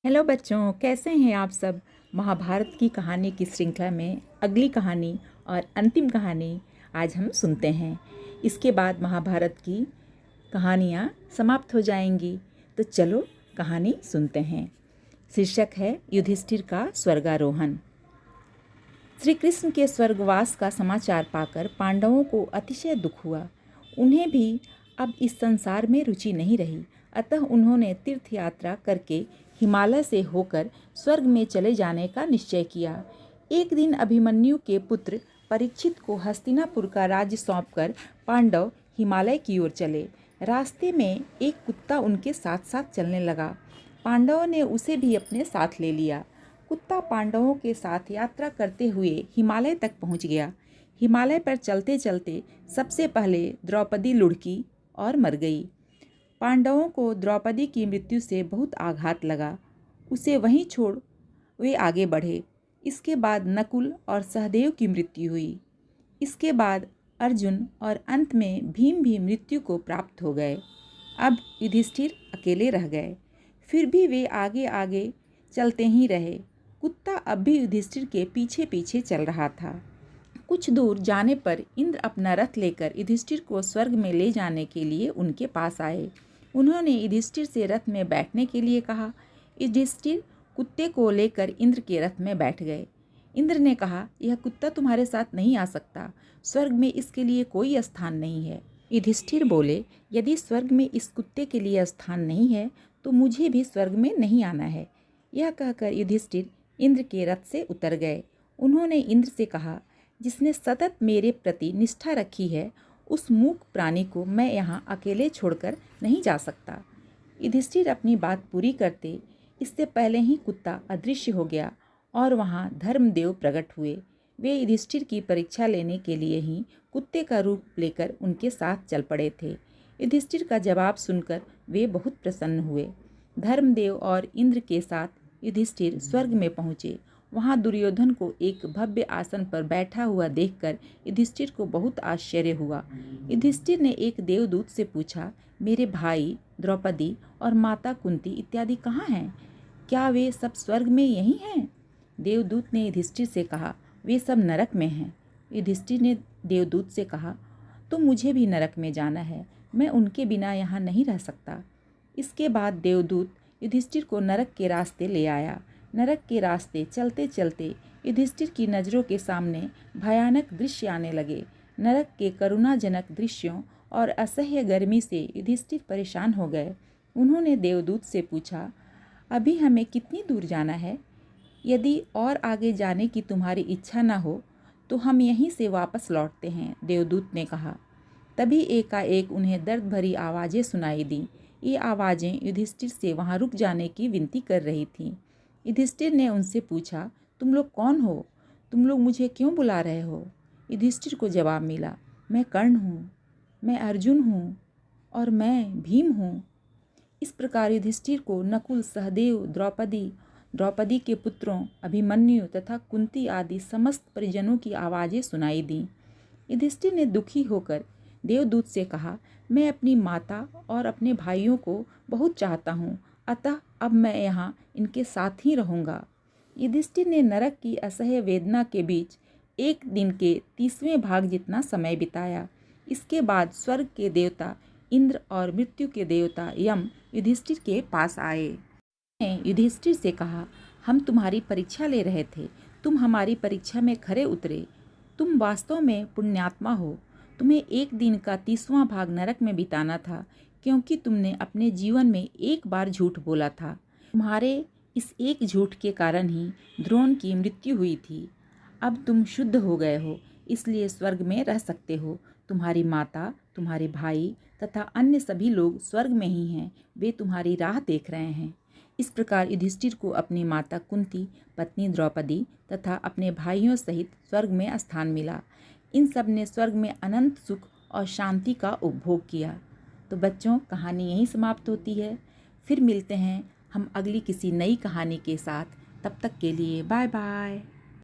Hello बच्चों, कैसे हैं आप सब। महाभारत की कहानी की श्रृंखला में अगली कहानी और अंतिम कहानी आज हम सुनते हैं। इसके बाद महाभारत की कहानियाँ समाप्त हो जाएंगी। तो चलो कहानी सुनते हैं। शीर्षक है युधिष्ठिर का स्वर्गारोहण। श्री कृष्ण के स्वर्गवास का समाचार पाकर पांडवों को अतिशय दुख हुआ। उन्हें भी अब इस संसार में रुचि नहीं रही। अतः उन्होंने तीर्थ यात्रा करके हिमालय से होकर स्वर्ग में चले जाने का निश्चय किया। एक दिन अभिमन्यु के पुत्र परीक्षित को हस्तिनापुर का राज्य सौंपकर पांडव हिमालय की ओर चले। रास्ते में एक कुत्ता उनके साथ साथ चलने लगा। पांडवों ने उसे भी अपने साथ ले लिया। कुत्ता पांडवों के साथ यात्रा करते हुए हिमालय तक पहुंच गया। हिमालय पर चलते चलते सबसे पहले द्रौपदी लुढ़की और मर गई। पांडवों को द्रौपदी की मृत्यु से बहुत आघात लगा। उसे वहीं छोड़ वे आगे बढ़े। इसके बाद नकुल और सहदेव की मृत्यु हुई। इसके बाद अर्जुन और अंत में भीम भी मृत्यु को प्राप्त हो गए। अब युधिष्ठिर अकेले रह गए। फिर भी वे आगे आगे चलते ही रहे। कुत्ता अब भी युधिष्ठिर के पीछे पीछे चल रहा था। कुछ दूर जाने पर इंद्र अपना रथ लेकर युधिष्ठिर को स्वर्ग में ले जाने के लिए उनके पास आए। उन्होंने युधिष्ठिर से रथ में बैठने के लिए कहा। युधिष्ठिर कुत्ते को लेकर इंद्र के रथ में बैठ गए। इंद्र ने कहा, यह कुत्ता तुम्हारे साथ नहीं आ सकता। स्वर्ग में इसके लिए कोई स्थान नहीं है। युधिष्ठिर बोले, यदि स्वर्ग में इस कुत्ते के लिए स्थान नहीं है तो मुझे भी स्वर्ग में नहीं आना है। यह कहकर युधिष्ठिर इंद्र के रथ से उतर गए। उन्होंने इंद्र से कहा, जिसने सतत मेरे प्रति निष्ठा रखी है उस मूक प्राणी को मैं यहाँ अकेले छोड़कर नहीं जा सकता। युधिष्ठिर अपनी बात पूरी करते इससे पहले ही कुत्ता अदृश्य हो गया और वहाँ धर्मदेव प्रकट हुए। वे युधिष्ठिर की परीक्षा लेने के लिए ही कुत्ते का रूप लेकर उनके साथ चल पड़े थे। युधिष्ठिर का जवाब सुनकर वे बहुत प्रसन्न हुए। धर्मदेव और इंद्र के साथ युधिष्ठिर स्वर्ग में पहुँचे। वहाँ दुर्योधन को एक भव्य आसन पर बैठा हुआ देखकर युधिष्ठिर को बहुत आश्चर्य हुआ। युधिष्ठिर ने एक देवदूत से पूछा, मेरे भाई द्रौपदी और माता कुंती इत्यादि कहाँ हैं? क्या वे सब स्वर्ग में यहीं हैं? देवदूत ने युधिष्ठिर से कहा, वे सब नरक में हैं। युधिष्ठिर ने देवदूत से कहा, तो मुझे भी नरक में जाना है। मैं उनके बिना यहाँ नहीं रह सकता। इसके बाद देवदूत युधिष्ठिर को नरक के रास्ते ले आया। नरक के रास्ते चलते चलते युधिष्ठिर की नज़रों के सामने भयानक दृश्य आने लगे। नरक के करुणाजनक दृश्यों और असह्य गर्मी से युधिष्ठिर परेशान हो गए। उन्होंने देवदूत से पूछा, अभी हमें कितनी दूर जाना है? यदि और आगे जाने की तुम्हारी इच्छा न हो तो हम यहीं से वापस लौटते हैं, देवदूत ने कहा। तभी एकाएक उन्हें दर्द भरी आवाज़ें सुनाई दीं। ये आवाज़ें युधिष्ठिर से वहाँ रुक जाने की विनती कर रही थीं। युधिष्ठिर ने उनसे पूछा, तुम लोग कौन हो? तुम लोग मुझे क्यों बुला रहे हो? युधिष्ठिर को जवाब मिला, मैं कर्ण हूँ, मैं अर्जुन हूँ और मैं भीम हूँ। इस प्रकार युधिष्ठिर को नकुल, सहदेव, द्रौपदी के पुत्रों अभिमन्यु तथा कुंती आदि समस्त परिजनों की आवाज़ें सुनाई दीं। युधिष्ठिर ने दुखी होकर देवदूत से कहा, मैं अपनी माता और अपने भाइयों को बहुत चाहता हूँ, अतः अब मैं यहाँ इनके साथ ही रहूँगा। युधिष्ठिर ने नरक की असह्य वेदना के बीच एक दिन के 30वें भाग जितना समय बिताया। इसके बाद स्वर्ग के देवता इंद्र और मृत्यु के देवता यम युधिष्ठिर के पास आए। उन्होंने युधिष्ठिर से कहा, हम तुम्हारी परीक्षा ले रहे थे, तुम हमारी परीक्षा में खरे उतरे। तुम वास्तव में पुण्यात्मा हो। तुम्हें एक दिन का 30वां भाग नरक में बिताना था, क्योंकि तुमने अपने जीवन में एक बार झूठ बोला था। तुम्हारे इस एक झूठ के कारण ही द्रोण की मृत्यु हुई थी। अब तुम शुद्ध हो गए हो, इसलिए स्वर्ग में रह सकते हो। तुम्हारी माता, तुम्हारे भाई तथा अन्य सभी लोग स्वर्ग में ही हैं। वे तुम्हारी राह देख रहे हैं। इस प्रकार युधिष्ठिर को अपनी माता कुंती, पत्नी द्रौपदी तथा अपने भाइयों सहित स्वर्ग में स्थान मिला। इन सब ने स्वर्ग में अनंत सुख और शांति का उपभोग किया। तो बच्चों, कहानी यहीं समाप्त होती है। फिर मिलते हैं हम अगली किसी नई कहानी के साथ। तब तक के लिए बाय बाय।